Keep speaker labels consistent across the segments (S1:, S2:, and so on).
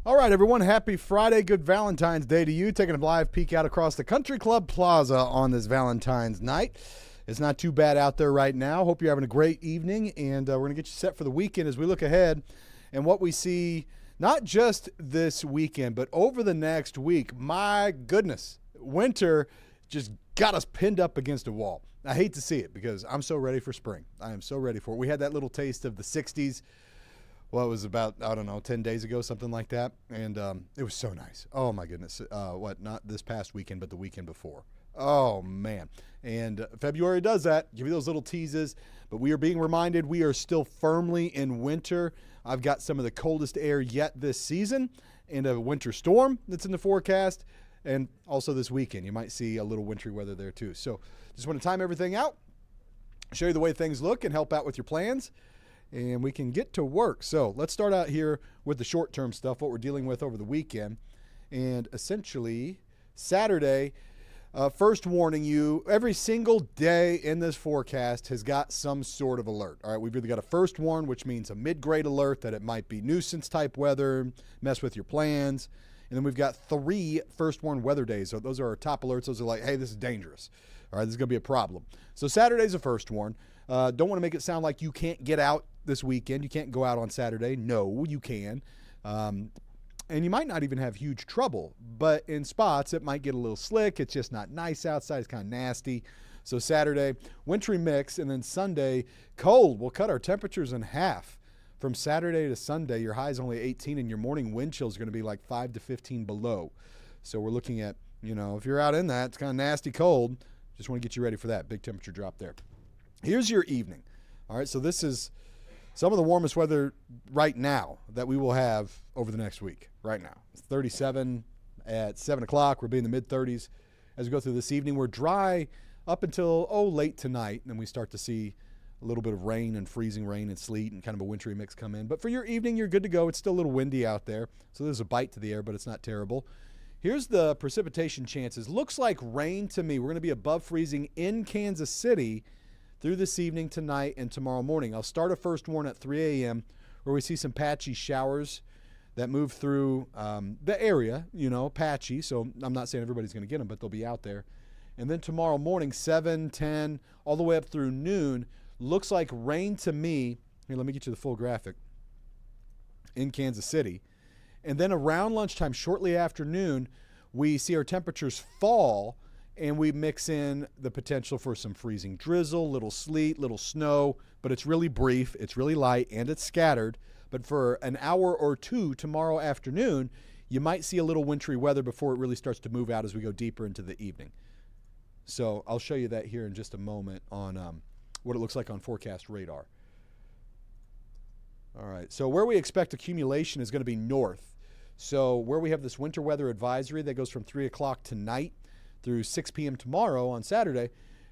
S1: All right, everyone, happy Friday. Good Valentine's Day to you. Taking a live peek out across the Country Club Plaza on this Valentine's night. It's not too bad out there right now. Hope you're having a great evening, and we're going to get you set for the weekend as we look ahead and what we see not just this weekend, but over the next week. My goodness, winter just got us pinned up against a wall. I hate to see it because I'm so ready for spring. I am so ready for it. We had that little taste of the 60s. Well, it was about, 10 days ago, something like that. And it was so nice. Oh, my goodness. Not this past weekend, but the weekend before. Oh, man. And February does that. Give you those little teases. But we are being reminded we are still firmly in winter. I've got some of the coldest air yet this season and a winter storm that's in the forecast. And also this weekend, you might see a little wintry weather there too. So just want to time everything out, show you the way things look, and help out with your plans. And we can get to work. So let's start out here with the short-term stuff, what we're dealing with over the weekend. And essentially, Saturday, first warning you, every single day in this forecast has got some sort of alert. All right, we've either got a first warn, which means a mid-grade alert that it might be nuisance-type weather, mess with your plans. And then we've got 3 first warn weather days. So those are our top alerts. Those are like, hey, this is dangerous. All right, this is going to be a problem. So Saturday's a first warn. Don't want to make it sound like you can't get out this weekend. You can't go out on Saturday. No, you can. And you might not even have huge trouble, but in spots it might get a little slick. It's just not nice outside. It's kind of nasty. So Saturday, wintry mix, and then Sunday, cold. We'll cut our temperatures in half. From Saturday to Sunday, your high is only 18, and your morning wind chill is going to be like 5 to 15 below. So we're looking at, if you're out in that, it's kind of nasty cold. Just want to get you ready for that. Big temperature drop there. Here's your evening. All right, so this is some of the warmest weather right now that we will have over the next week. Right now, it's 37 at 7 o'clock. We'll be in the mid-30s as we go through this evening. We're dry up until, late tonight, and then we start to see a little bit of rain and freezing rain and sleet and kind of a wintry mix come in. But for your evening, you're good to go. It's still a little windy out there, so there's a bite to the air, but it's not terrible. Here's the precipitation chances. Looks like rain to me. We're going to be above freezing in Kansas City through this evening, tonight, and tomorrow morning. I'll start a first warn at 3 a.m. where we see some patchy showers that move through the area, patchy. So I'm not saying everybody's going to get them, but they'll be out there. And then tomorrow morning, 7, 10, all the way up through noon, looks like rain to me. Here, let me get you the full graphic in Kansas City. And then around lunchtime, shortly after noon, we see our temperatures fall, and we mix in the potential for some freezing drizzle, little sleet, little snow, but it's really brief, it's really light, and it's scattered. But for an hour or two tomorrow afternoon, you might see a little wintry weather before it really starts to move out as we go deeper into the evening. So I'll show you that here in just a moment on what it looks like on forecast radar. All right, so where we expect accumulation is going to be north. So where we have this winter weather advisory that goes from 3 o'clock tonight through 6 p.m. tomorrow on Saturday,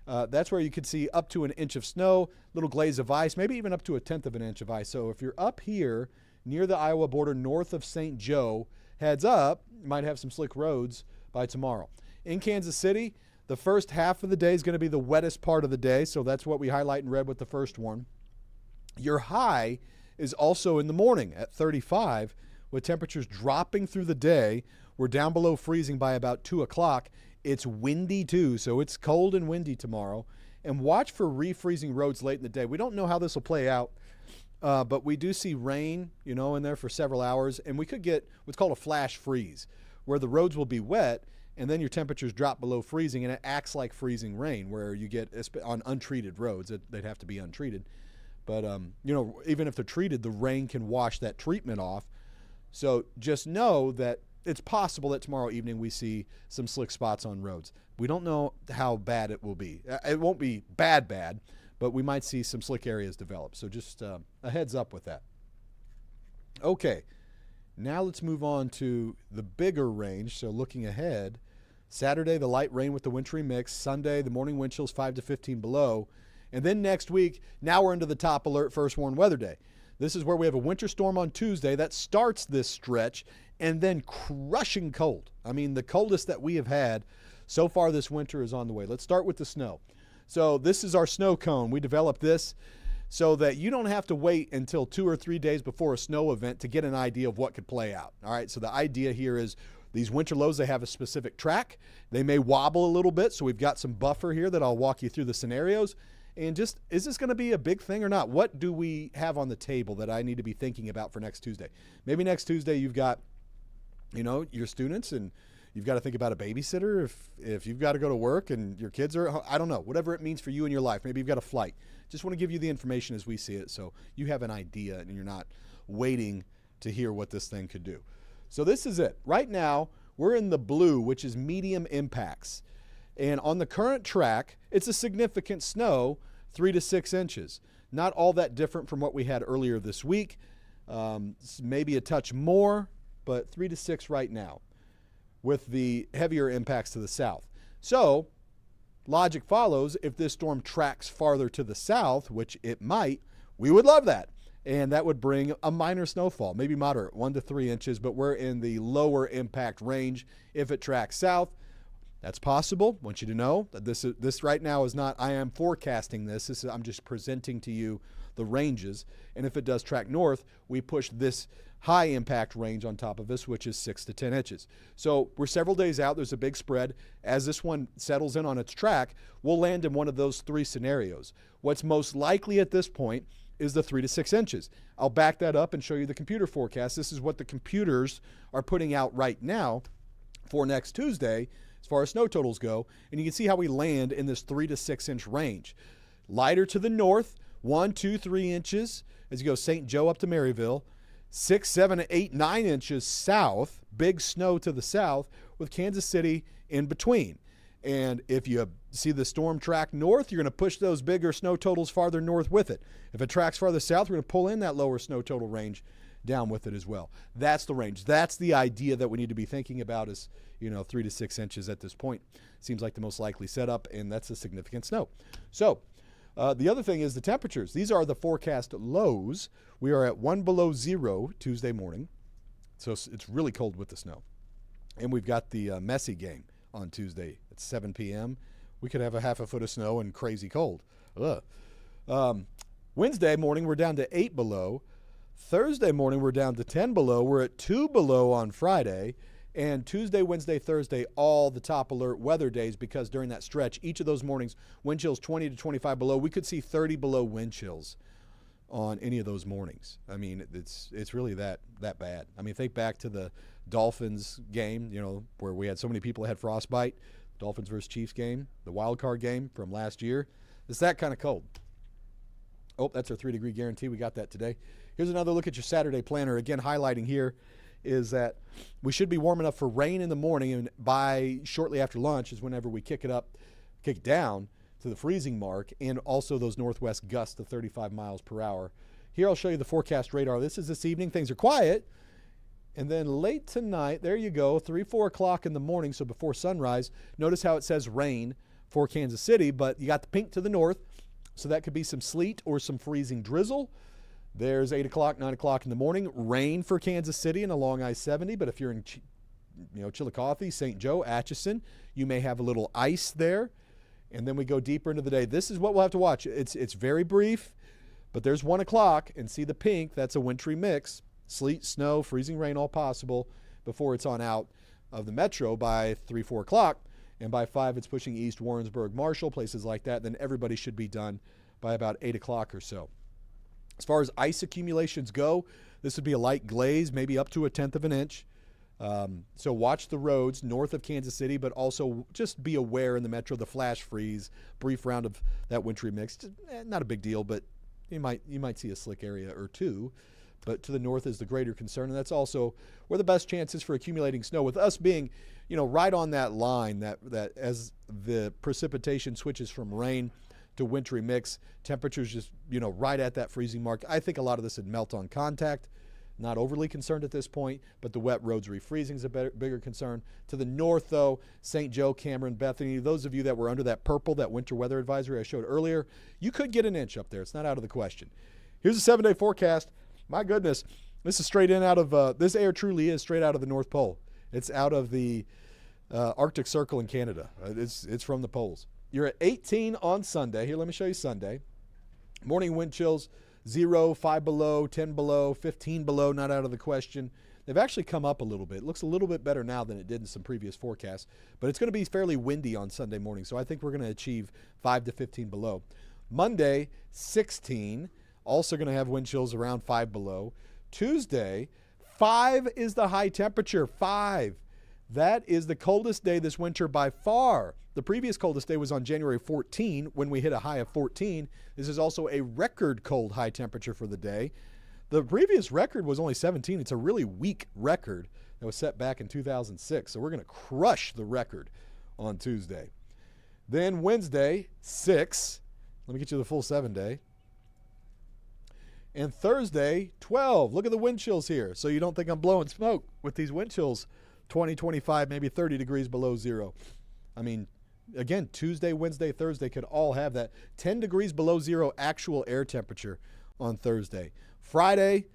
S1: that's where you could see up to an inch of snow, little glaze of ice, maybe even up to 1/10 of an inch of ice. So if you're up here near the Iowa border north of St. Joe, heads up, you might have some slick roads by tomorrow. In Kansas City, the first half of the day is going to be the wettest part of the day, so that's what we highlight in red with the first one. Your high is also in the morning at 35, with temperatures dropping through the day. We're down below freezing by about 2 o'clock. It's windy too, so it's cold and windy tomorrow. And watch for refreezing roads late in the day. We don't know how this will play out, but we do see rain, in there for several hours, and we could get what's called a flash freeze, where the roads will be wet, and then your temperatures drop below freezing, and it acts like freezing rain, where you get on untreated roads. They'd have to be untreated. But, even if they're treated, the rain can wash that treatment off. So just know that it's possible that tomorrow evening we see some slick spots on roads. We don't know how bad it will be. It won't be bad, but we might see some slick areas develop. So just a heads up with that. Okay, now let's move on to the bigger range. So looking ahead, Saturday, the light rain with the wintry mix. Sunday, the morning wind chills 5 to 15 below. And then next week, now we're into the top alert first warn weather day. This is where we have a winter storm on Tuesday that starts this stretch, and then crushing cold. I mean, the coldest that we have had so far this winter is on the way. Let's start with the snow. So this is our snow cone. We developed this so that you don't have to wait until 2 or 3 days before a snow event to get an idea of what could play out. All right, so the idea here is these winter lows, they have a specific track. They may wobble a little bit, so we've got some buffer here that I'll walk you through the scenarios. And just, is this going to be a big thing or not? What do we have on the table that I need to be thinking about for next Tuesday? Maybe next Tuesday you've got, your students, and you've got to think about a babysitter if you've got to go to work and your kids are, I don't know, whatever it means for you in your life. Maybe you've got a flight. Just want to give you the information as we see it so you have an idea and you're not waiting to hear what this thing could do. So this is it. Right now, we're in the blue, which is medium impacts. And on the current track, it's a significant snow, 3 to 6 inches. Not all that different from what we had earlier this week. Maybe a touch more, but 3 to 6 right now with the heavier impacts to the south. So logic follows, if this storm tracks farther to the south, which it might, we would love that. And that would bring a minor snowfall, maybe moderate, 1 to 3 inches, but we're in the lower impact range if it tracks south. That's possible. I want you to know that this right now is not, I am forecasting this. I'm just presenting to you the ranges. And if it does track north, we push this high impact range on top of this, which is 6 to 10 inches. So we're several days out. There's a big spread. As this one settles in on its track, we'll land in one of those 3 scenarios. What's most likely at this point is the 3 to 6 inches. I'll back that up and show you the computer forecast. This is what the computers are putting out right now for next Tuesday as far as snow totals go. And you can see how we land in this 3 to 6 inch range. Lighter to the north, 1, 2, 3 inches as you go St. Joe up to Maryville. 6, 7, 8, 9 inches south, big snow to the south, with Kansas City in between. And if you see the storm track north, you're going to push those bigger snow totals farther north with it. If it tracks farther south, we're going to pull in that lower snow total range down with it as well. That's the range. That's the idea that we need to be thinking about is, 3 to 6 inches at this point. Seems like the most likely setup, and that's a significant snow. So the other thing is the temperatures. These are the forecast lows. We are at 1 below 0 Tuesday morning. So it's really cold with the snow. And we've got the Messi game on Tuesday at 7 p.m. We could have a half a foot of snow and crazy cold. Wednesday morning, we're down to 8 below. Thursday morning, we're down to 10 below. We're at 2 below on Friday. And Tuesday, Wednesday, Thursday, all the top alert weather days, because during that stretch, each of those mornings, wind chills 20 to 25 below. We could see 30 below wind chills on any of those mornings. I mean, it's really that bad. I mean, think back to the Dolphins game, where we had so many people that had frostbite. Dolphins versus Chiefs game, the wild card game from last year. It's that kind of cold. Oh, that's our 3-degree guarantee. We got that today. Here's another look at your Saturday planner. Again, highlighting here is that we should be warm enough for rain in the morning, and by shortly after lunch is whenever we kick it down to the freezing mark, and also those northwest gusts of 35 miles per hour. Here I'll show you the forecast radar. This is this evening. Things are quiet. And then late tonight, there you go, 3, 4 o'clock in the morning, so before sunrise. Notice how it says rain for Kansas City, but you got the pink to the north, so that could be some sleet or some freezing drizzle. There's 8 o'clock, 9 o'clock in the morning, rain for Kansas City and along I-70, but if you're in Chillicothe, St. Joe, Atchison, you may have a little ice there. And then we go deeper into the day. This is what we'll have to watch. It's very brief, but there's 1 o'clock, and see the pink, that's a wintry mix. Sleet, snow, freezing rain, all possible before it's on out of the metro by 3, 4 o'clock. And by 5, it's pushing east, Warrensburg, Marshall, places like that. Then everybody should be done by about 8 o'clock or so. As far as ice accumulations go, this would be a light glaze, maybe up to 1/10 of an inch. So watch the roads north of Kansas City, but also just be aware in the metro, the flash freeze, brief round of that wintry mix. Not a big deal, but you might see a slick area or two. But to the north is the greater concern, and that's also where the best chance is for accumulating snow. With us being, right on that line, that as the precipitation switches from rain to wintry mix, temperatures just, right at that freezing mark. I think a lot of this would melt on contact. Not overly concerned at this point, but the wet roads refreezing is a bigger concern. To the north, though, St. Joe, Cameron, Bethany, those of you that were under that purple, that winter weather advisory I showed earlier, you could get an inch up there. It's not out of the question. Here's a 7-day forecast. My goodness, this is straight in out of, this air truly is straight out of the North Pole. It's out of the Arctic Circle in Canada. It's from the poles. You're at 18 on Sunday. Here, let me show you Sunday. Morning wind chills, 0, 5 below, 10 below, 15 below, not out of the question. They've actually come up a little bit. It looks a little bit better now than it did in some previous forecasts, but it's going to be fairly windy on Sunday morning, so I think we're going to achieve 5 to 15 below. Monday, 16, also going to have wind chills around 5 below. Tuesday, 5 is the high temperature, 5. That is the coldest day this winter by far. The previous coldest day was on January 14 when we hit a high of 14. This is also a record cold high temperature for the day. The previous record was only 17. It's a really weak record that was set back in 2006. So we're going to crush the record on Tuesday. Then Wednesday, 6. Let me get you the full 7 day. And Thursday, 12. Look at the wind chills here. So you don't think I'm blowing smoke with these wind chills. 20, 25, maybe 30 degrees below zero. I mean, again, Tuesday, Wednesday, Thursday could all have that. 10 degrees below zero actual air temperature on Thursday. Friday,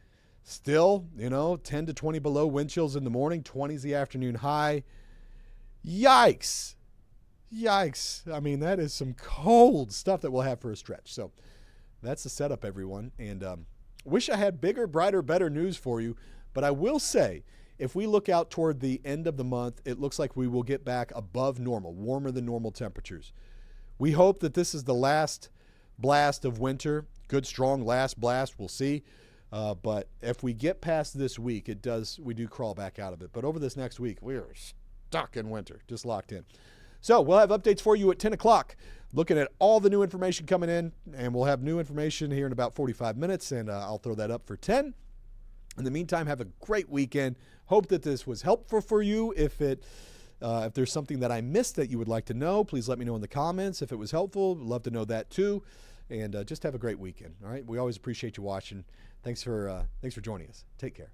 S1: still, 10 to 20 below wind chills in the morning, 20s the afternoon high. Yikes. Yikes. I mean, that is some cold stuff that we'll have for a stretch. So that's the setup, everyone. And wish I had bigger, brighter, better news for you. But I will say, if we look out toward the end of the month, it looks like we will get back above normal, warmer than normal temperatures. We hope that this is the last blast of winter. Good, strong last blast. We'll see. But if we get past this week, we do crawl back out of it. But over this next week, we are stuck in winter, just locked in. So we'll have updates for you at 10 o'clock, looking at all the new information coming in. And we'll have new information here in about 45 minutes, and I'll throw that up for 10. In the meantime, have a great weekend. Hope that this was helpful for you. If there's something that I missed that you would like to know, please let me know in the comments. If it was helpful, love to know that too. And just have a great weekend. All right. We always appreciate you watching. Thanks for joining us. Take care.